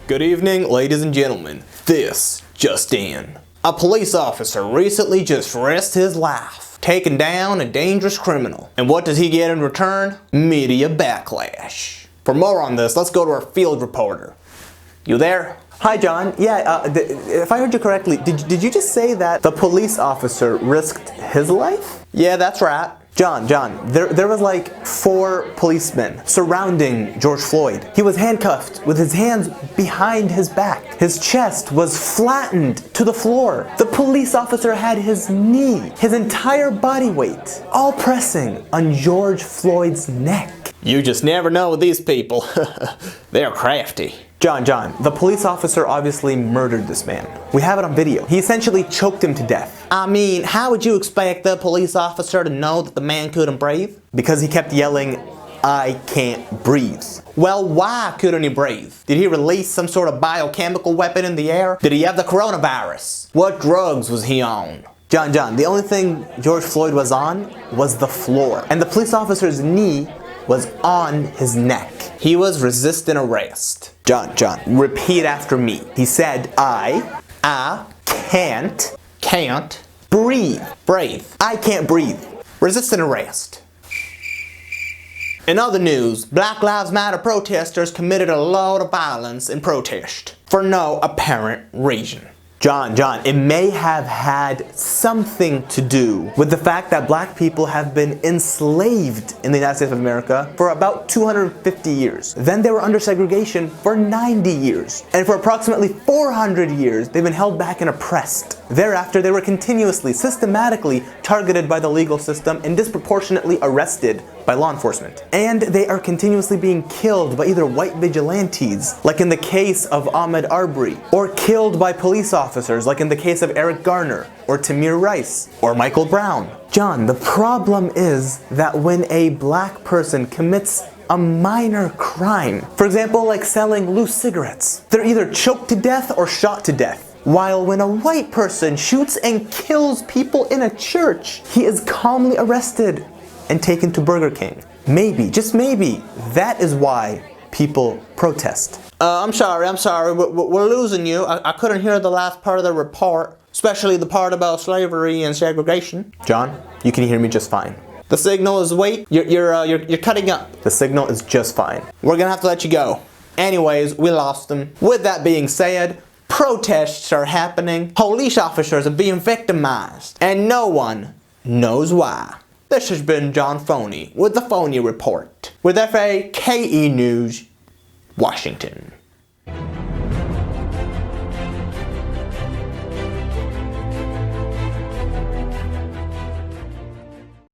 Good evening, ladies and gentlemen. This just in. A police officer recently just risked his life, taking down a dangerous criminal. And what does he get in return? Media backlash. For more on this, let's go to our field reporter. You there? Hi, John. Yeah, if I heard you correctly, did you just say that the police officer risked his life? Yeah, that's right. John, there was like 4 policemen surrounding George Floyd. He was handcuffed with his hands behind his back. His chest was flattened to the floor. The police officer had his knee, his entire body weight, all pressing on George Floyd's neck. You just never know with these people. They're crafty. John, the police officer obviously murdered this man. We have it on video. He essentially choked him to death. I mean, how would you expect the police officer to know that the man couldn't breathe? Because he kept yelling, "I can't breathe." Well, why couldn't he breathe? Did he release some sort of biochemical weapon in the air? Did he have the coronavirus? What drugs was he on? John, the only thing George Floyd was on was the floor. And the police officer's knee was on his neck. He was resisting arrest. John, repeat after me. He said, I can't breathe. I can't breathe. Resisting arrest. In other news, Black Lives Matter protesters committed a load of violence in protest for no apparent reason. John, it may have had something to do with the fact that black people have been enslaved in the United States of America for about 250 years. Then they were under segregation for 90 years. And for approximately 400 years, they've been held back and oppressed. Thereafter, they were continuously, systematically targeted by the legal system and disproportionately arrested by law enforcement. And they are continuously being killed by either white vigilantes, like in the case of Ahmaud Arbery, or killed by police officers, like in the case of Eric Garner, or Tamir Rice, or Michael Brown. John, the problem is that when a black person commits a minor crime, for example, like selling loose cigarettes, they're either choked to death or shot to death. While when a white person shoots and kills people in a church, he is calmly arrested and taken to Burger King. Maybe, just maybe, that is why people protest. I'm sorry, we're losing you. I couldn't hear the last part of the report, especially the part about slavery and segregation. John, you can hear me just fine. The signal is weak. You're cutting up. The signal is just fine. We're gonna have to let you go. Anyways, we lost them. With that being said, protests are happening. Police officers are being victimized, and no one knows why. This has been John Phoney with the Phoney Report with FAKE News, Washington.